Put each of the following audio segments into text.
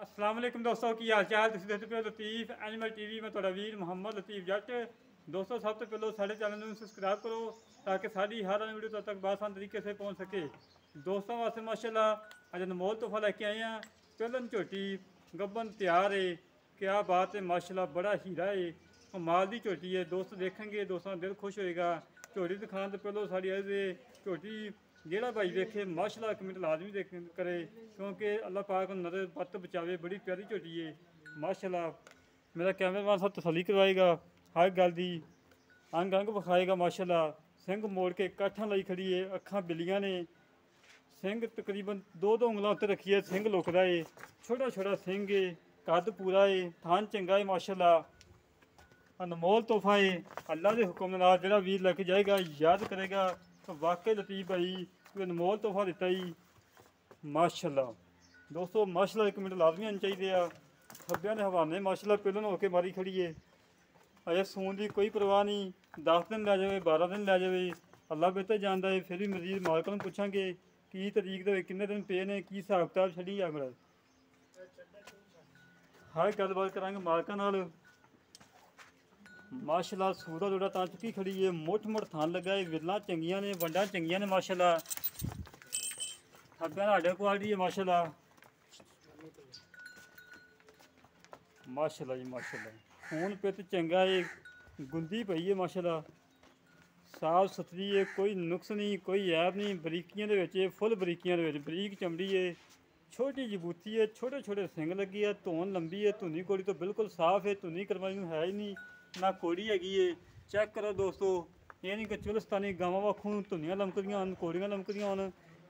अस्सलाम वालेकुम दोस्तों की हाल चाल तुसीं देखते पे लतीफ एनिमल टीवी मैं ਤੁਹਾਡਾ ਵੀਰ ਮੁਹੰਮਦ ਲਤੀਫ ਜੱਟ ਦੋਸਤੋ ਸਭ ਤੋਂ ਪਹਿਲਾਂ ਸਾਡੇ ਚੈਨਲ ਨੂੰ ਸਬਸਕ੍ਰਾइब करो ताकि साड़ी हर वीडियो तब तक आसान तरीके से पहुंच सके। दोस्तों वास्ते माशाल्लाह अज अनमोल तोहफा लेके आए हैं। पहलन झोटी गब्बन तैयार है, क्या बात है माशाल्लाह, बड़ा हीरा है, कमाल की झोटी है। दोस्त देखेंगे दोस्तों का दिल खुश होएगा। झोटी दिखाने तो पहले साड़ी झोटी ਜਿਹੜਾ भाई देखे माशाल्लाह कमेंट लाजमी देख करे क्योंकि अल्लाह पाक नजर बत बचावे। बड़ी प्यारी झोटी है माशाल्लाह। मेरा कैमरामैन सब तसली करवाएगा, हर गल की अंग अंग विखाएगा माशाल्लाह। सिंह मोड़ के काठा लाई खड़ी है, अखां बिलियां ने, सिंह तकरीबन दो उंगलों उत्ते रखी है, सिंह लुकदा है, छोटा छोटा सिंह है, कद पूरा है, थान चंगा है माशाल्लाह। अनमोल तोहफा है, अल्लाह के हुक्म नाल जिहड़ा वीर लैके जाएगा याद करेगा तो वाकई लतीफ भाई कोई अनमोल तोहफा दिता ही माशाल्लाह। दोस्तों माशाल्लाह एक मिनट लाजमी आने चाहिए आ। खब्बियां ने हवाने माशाल्लाह पहलन होके मारी खड़ी है। अजे सून की कोई परवाह नहीं, 10 दिन लै जाए 12 दिन लै जाए अल्लाह बेहतर जानता है। फिर भी मजीद मालक नूं पुछांगे की तरीक दे किन्ने दिन पे ने, की हिसाब किताब छड़ी आ मेरा, हर गलबात करांगे मालकां नाल। माशाल्लाह सूरा जोड़ा तां चुकी खड़ी है, मुठ मुठ थान लगा है, विरलां चंगियां ने, वंडां चंगियां ने माशाल्लाह। खब्बियां हाडे क्वालिटी है माशाल्लाह माशाल्लाह जी माशाल्लाह। खून पित चंगा है, गुंदी पई है माशाल्लाह, साफ सुथरी है, कोई नुक्स नहीं, कोई ऐब नहीं। बरीकियां दे विच फुल बरीकियां दे विच बरीक चमड़ी है, छोटी जबूती है, छोटे छोटे सिंग लगी है, धौन लंबी है, धुनी कोड़ी तो बिल्कुल साफ है, धुनी करवाई है ही नहीं ना कोड़ी हैगी है। चेक करो दोस्तों, ये नहीं कि चुलस्तानी गावां वाखों धुनियां लमकदियां होन, कोड़ियां लमकदियां होन।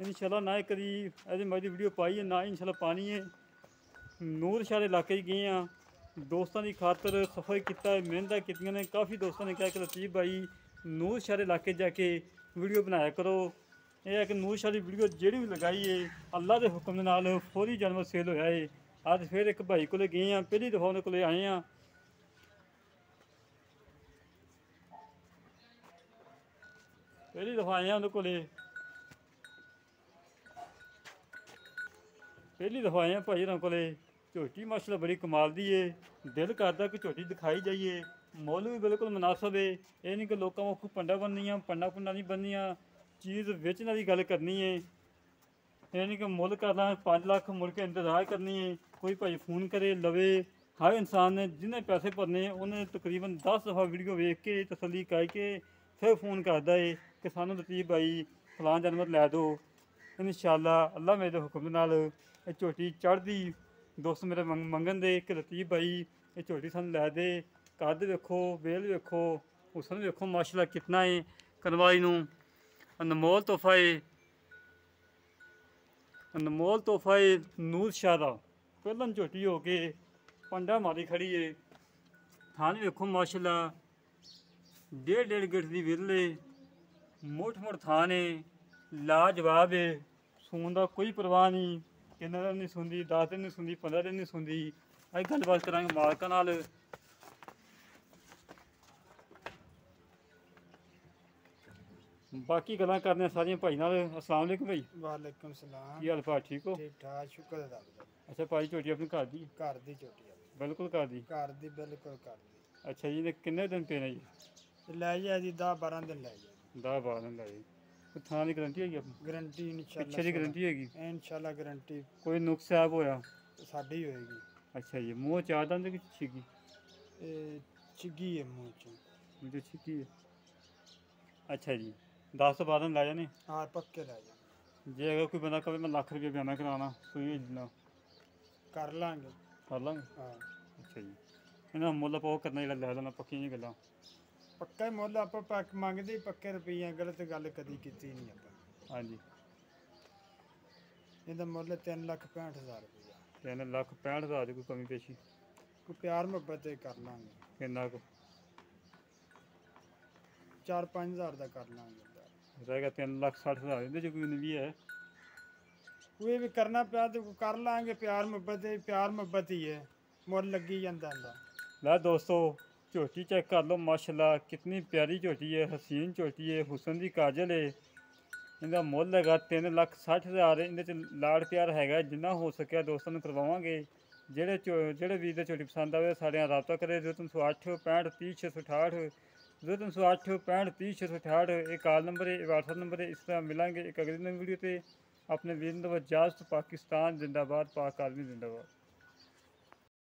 इंशाल्लाह ना कदी अजे मेरी वीडियो पाई है ना इंशाल्लाह पानी है। नूर शहर इलाके गए हैं दोस्तों की खातर, सफ़र किया, मेहनत कीतियां ने। काफ़ी दोस्तों ने कहा कि लतीफ भाई नूर शहर इलाके जाके वीडियो बनाया करो। यह है कि नूर शहर की वीडियो जी भी लगाई है अल्लाह के हुक्म के नाल फौरी जानवर सेल होया है। अज फिर एक भाई को गए हैं, पहली दफ़ा उन्होंने को आए हैं। पहली दफ़ा आए हैं उन्होंने को, पहली दफ़ा आए हैं भाई उन्होंने को। झोटी माशाल्लाह बड़ी कमाल दी है, दिल करता कि झोटी दिखाई जाइए। मुल भी बिल्कुल मुनासब है, ये नहीं कि लोगों को पंडा बननियाँ, पंडा पुंडा नहीं बननियाँ, चीज़ बेचने की गल करनी है। ये नहीं कि मुल करना 5 लाख मुड़ के इंतजार करनी है। कोई भाई फोन करे लवे, हर इंसान ने जिन्हें पैसे भरने उन्हें तकरीबन 10 दफ़ा वीडियो वेख के तसली करके फिर फोन करता है कि सानू लतीफ भाई फलां जानवर लै दो। इंशाल्लाह अल्लाह मेरे हुक्म नाल झोटी चढ़दी दोस्त मेरे मंगन दे कि लतीफ भाई ये झोटी सानू लै दे। कद वेखो, बेल वेखो, हुसन वेखो माशाल्लाह कितना है। कनवाई नूं अनमोल तोहफा है, अनमोल तोहफा है नूर शाह दा। पहलन झोटी हो के पंडा मारी खड़ी है, थान वेखो माशाल्लाह, 1.5 गिट दी विरले, मुठ मुठ थान है, लाजवाब है। सून का कोई परवाह नहीं, किन्ने दिन नहीं सुनती, 10 दिन नहीं सुनती, 15 दिन नहीं सुनती। अज गलबात करांगे मालकां नाल। बाकी गल्लां करने सारियां भाई नाल। अस्सलाम वालेकुम भाई। वालेकुम सलाम। की हाल भाई, ठीक हो? ठीक ठाक, शुक्र है रब दा। अच्छा भाई झोटी अपनी घर दी? घर दी झोटी है, बिल्कुल घर दी। घर दी बिल्कुल घर दी। अच्छा जी, किन्ने दिन पे ने जी? लै जाए जी 10-12 दिन लै जाए। 10-12 दिन लाई थां की गारंटी हैगी अपनी? गारंटी इंशाल्लाह पिछे की गारंटी हैगी? इंशाल्लाह गारंटी कोई नुक्स ऐब होया? साडी होएगी। अच्छा जी, मूँह चार दंद की छिगी? चिग्गी है मूँह च, मुझे छिगी है। अच्छा जी, 10-12 दिन लै जाने? हाँ पक्के लै जाए। जे अगर कोई बंदा कहे मैं लाख रुपये बयाना कराना सुई देना कर लांगे। कर लांगे? हाँ अच्छा जी, इन्हें मुल पाओ करना जो लै लेना पक्की जी गल्लां? पक्का ही मुल आप मंगते ही पक्के रुपये, गलत गल कदी की नहीं आप। हाँ जी, इहदा मुल 3,65,000 रुपया। 3,65,000 कोई कमी पेशी? कोई प्यार मुहब्बत कर लांगे, किन्ना को 4-5 हज़ार का कर लांगे। रह गया 3,60,000। इहदे च कोई भी है? कोई भी करना पिया तो कर लांगे, प्यार मुहब्बत ही है, मुल लगी जाता है। ला दोस्तों झोटी चेक कर लो माशाल्लाह, कितनी प्यारी झोटी है, हसीन झोटी है, हुसन की काजल है। इनका मुल हैगा 3,60,000। इहदे च लाड़ प्यार हैगा, जिन्ना हो सकिया दोस्तों नूं करवावांगे। ਜਿਹੜੇ ਵੀਰ ਦੀ ਝੋਟੀ ਪਸੰਦ ਆਵੇ ਸਾਡੇ ਨਾਲ ਰਾਬਤਾ ਕਰੇ 0308 65 30 668 0308 65 30 668 ਇਹ ਕਾਲ ਨੰਬਰ ਹੈ, ਇਹ WhatsApp ਨੰਬਰ ਹੈ। ਇਸ ਤਰ੍ਹਾਂ ਮਿਲਾਂਗੇ ਇੱਕ ਅਗਲੀ ਨਵੀਂ ਵੀਡੀਓ ਤੇ। ਆਪਣੇ ਵੀਰ ਨੂੰ ਇਜਾਜ਼ਤ। ਪਾਕਿਸਤਾਨ ਜ਼ਿੰਦਾਬਾਦ, ਪਾਕ ਆਰਮੀ ਜ਼ਿੰਦਾਬਾਦ।